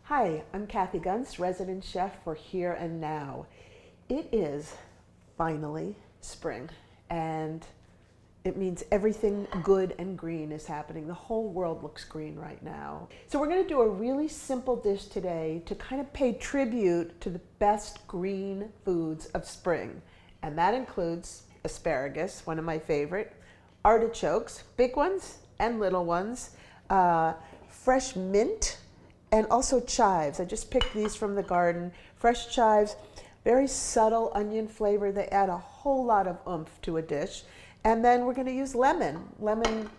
Hi, I'm Kathy Gunst, resident chef for Here and Now. It is finally spring, and it means everything good and green is happening. The whole world looks green right now. So we're going to do a really simple dish today to kind of pay tribute to the best green foods of spring. And that includes asparagus, one of my favorite, artichokes, big ones and little ones, fresh mint, and also chives. I just picked these from the garden. Fresh chives, very subtle onion flavor. They add a whole lot of oomph to a dish. And then we're going to use lemon. Lemon,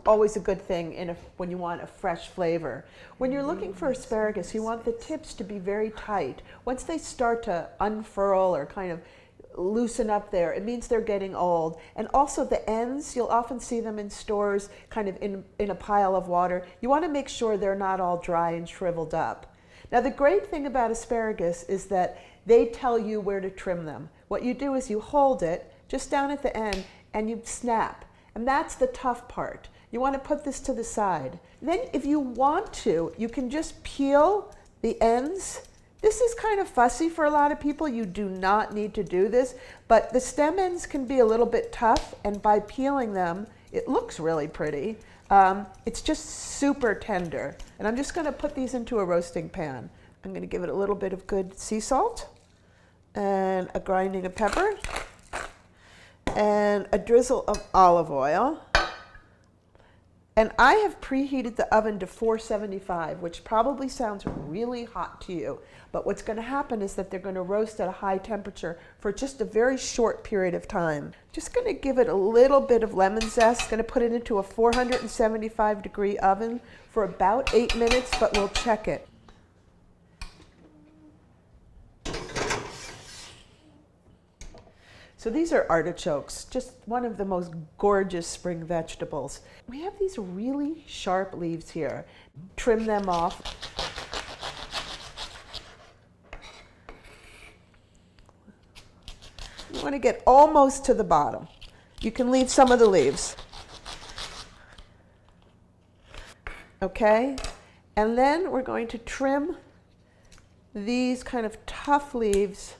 always a good thing when you want a fresh flavor. When you're looking for asparagus, you want the tips to be very tight. Once they start to unfurl or kind of loosen up there, it means they're getting old. And also the ends, you'll often see them in stores kind of in a pile of water. You want to make sure they're not all dry and shriveled up. Now the great thing about asparagus is that they tell you where to trim them. What you do is you hold it just down at the end and you snap. And that's the tough part. You want to put this to the side. Then if you want to, you can just peel the ends. This is kind of fussy for a lot of people. You do not need to do this, but the stem ends can be a little bit tough, and by peeling them, it looks really pretty. It's just super tender. And I'm just going to put these into a roasting pan. I'm going to give it a little bit of good sea salt and a grinding of pepper and a drizzle of olive oil. And I have preheated the oven to 475, which probably sounds really hot to you. But what's going to happen is that they're going to roast at a high temperature for just a very short period of time. Just going to give it a little bit of lemon zest. Going to put it into a 475-degree oven for about 8 minutes, but we'll check it. So these are artichokes, just one of the most gorgeous spring vegetables. We have these really sharp leaves here. Trim them off. You want to get almost to the bottom. You can leave some of the leaves. Okay? And then we're going to trim these kind of tough leaves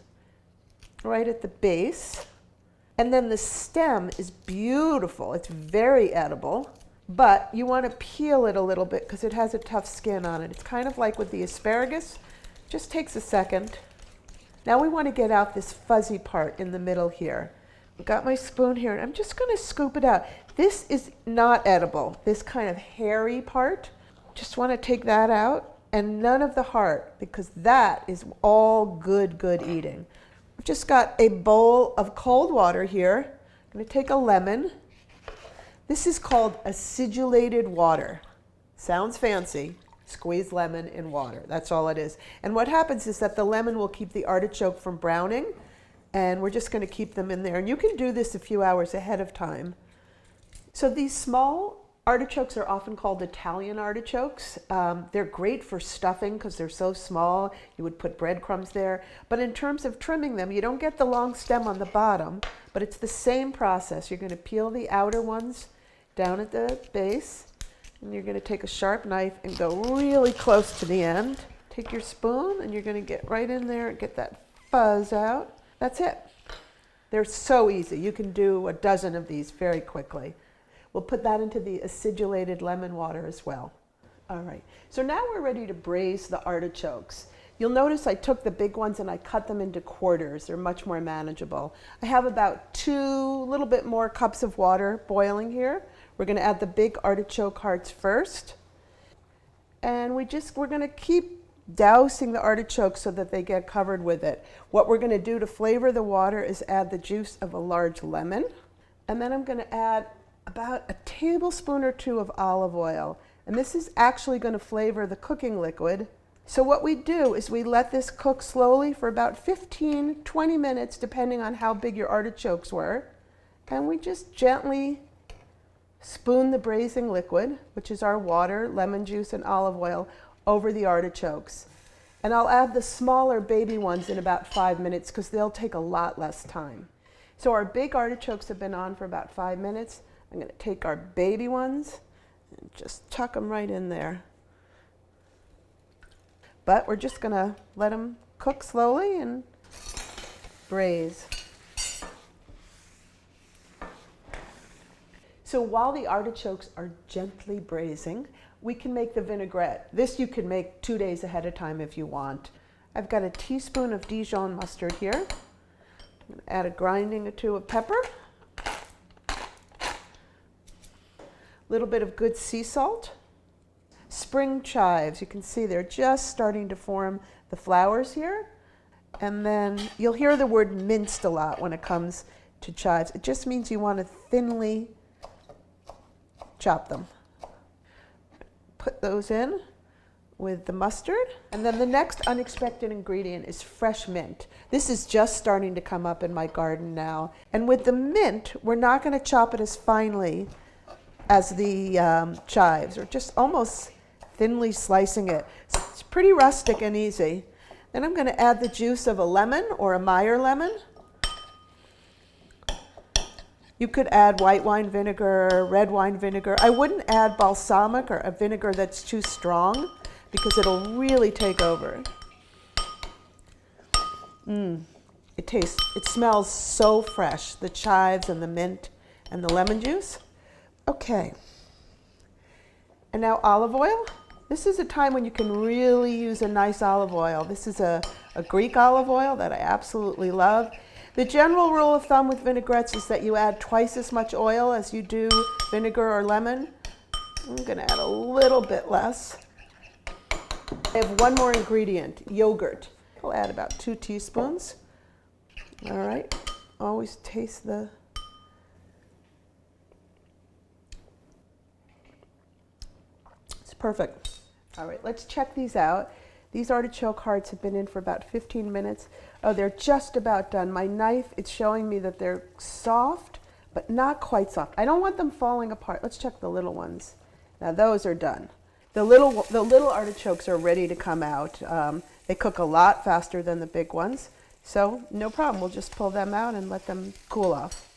right at the base. And then the stem is beautiful. It's very edible, but you want to peel it a little bit because it has a tough skin on it. It's kind of like with the asparagus. Just takes a second. Now we want to get out this fuzzy part in the middle here. I've got my spoon here, and I'm just going to scoop it out. This is not edible, this kind of hairy part. Just want to take that out, and none of the heart, because that is all good eating. I've just got a bowl of cold water here. I'm going to take a lemon. This is called acidulated water. Sounds fancy. Squeeze lemon in water. That's all it is. And what happens is that the lemon will keep the artichoke from browning, and we're just going to keep them in there. And you can do this a few hours ahead of time. So these small artichokes are often called Italian artichokes. They're great for stuffing because they're so small. You would put breadcrumbs there. But in terms of trimming them, you don't get the long stem on the bottom, but it's the same process. You're going to peel the outer ones down at the base, and you're going to take a sharp knife and go really close to the end. Take your spoon, and you're going to get right in there and get that fuzz out. That's it. They're so easy. You can do a dozen of these very quickly. We'll put that into the acidulated lemon water as well. All right, so now we're ready to braise the artichokes. You'll notice I took the big ones and I cut them into quarters. They're much more manageable. I have about little bit more cups of water boiling here. We're going to add the big artichoke hearts first. And we're going to keep dousing the artichokes so that they get covered with it. What we're going to do to flavor the water is add the juice of a large lemon. And then I'm going to add about a tablespoon or two of olive oil. And this is actually going to flavor the cooking liquid. So what we do is we let this cook slowly for about 15-20 minutes, depending on how big your artichokes were. And we just gently spoon the braising liquid, which is our water, lemon juice, and olive oil, over the artichokes. And I'll add the smaller baby ones in about 5 minutes because they'll take a lot less time. So our big artichokes have been on for about 5 minutes. I'm going to take our baby ones and just tuck them right in there. but we're just gonna let them cook slowly and braise. So while the artichokes are gently braising, we can make the vinaigrette. This you can make 2 days ahead of time if you want. I've got a teaspoon of Dijon mustard here. I'm going to add a grinding or two of pepper. A little bit of good sea salt. Spring chives, you can see they're just starting to form the flowers here. And then you'll hear the word minced a lot when it comes to chives. It just means you want to thinly chop them. Put those in with the mustard. And then the next unexpected ingredient is fresh mint. This is just starting to come up in my garden now. And with the mint, we're not going to chop it as finely as the chives, or just almost thinly slicing it. So it's pretty rustic and easy. Then I'm going to add the juice of a lemon or a Meyer lemon. You could add white wine vinegar, red wine vinegar. I wouldn't add balsamic or a vinegar that's too strong because it'll really take over. It smells so fresh, the chives and the mint and the lemon juice. Okay. And now olive oil. This is a time when you can really use a nice olive oil. This is a Greek olive oil that I absolutely love. The general rule of thumb with vinaigrettes is that you add twice as much oil as you do vinegar or lemon. I'm going to add a little bit less. I have one more ingredient, yogurt. I'll add about 2 teaspoons. All right, always taste the... It's perfect. All right, let's check these out. These artichoke hearts have been in for about 15 minutes. Oh, they're just about done. My knife, it's showing me that they're soft, but not quite soft. I don't want them falling apart. Let's check the little ones. Now those are done. The little artichokes are ready to come out. They cook a lot faster than the big ones. So no problem, we'll just pull them out and let them cool off.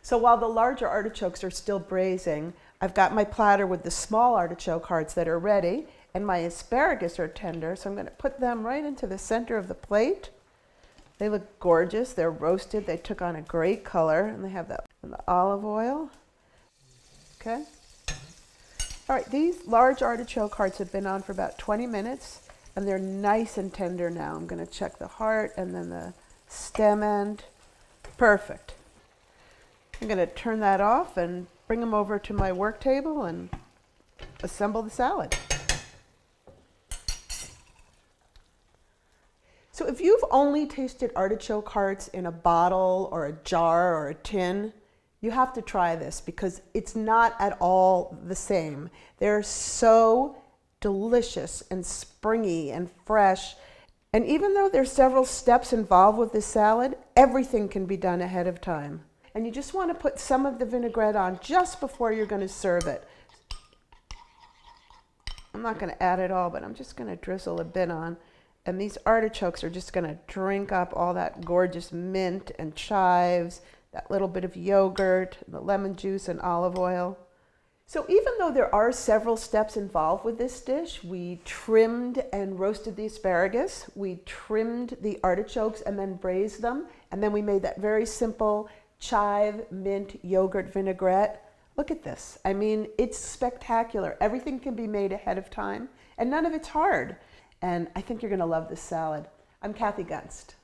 So while the larger artichokes are still braising, I've got my platter with the small artichoke hearts that are ready, and my asparagus are tender, so I'm going to put them right into the center of the plate. They look gorgeous. They're roasted. They took on a great color, and they have that the olive oil. Okay. All right, these large artichoke hearts have been on for about 20 minutes, and they're nice and tender now. I'm going to check the heart and then the stem end. Perfect. I'm going to turn that off and bring them over to my work table and assemble the salad. So if you've only tasted artichoke hearts in a bottle or a jar or a tin, you have to try this because it's not at all the same. They're so delicious and springy and fresh. And even though there's several steps involved with this salad, everything can be done ahead of time. And you just want to put some of the vinaigrette on just before you're going to serve it. I'm not going to add it all, but I'm just going to drizzle a bit on. And these artichokes are just going to drink up all that gorgeous mint and chives, that little bit of yogurt, the lemon juice and olive oil. So even though there are several steps involved with this dish, we trimmed and roasted the asparagus, we trimmed the artichokes and then braised them, and then we made that very simple chive, mint, yogurt vinaigrette. Look at this. I mean, it's spectacular. Everything can be made ahead of time, and none of it's hard. And I think you're going to love this salad. I'm Kathy Gunst.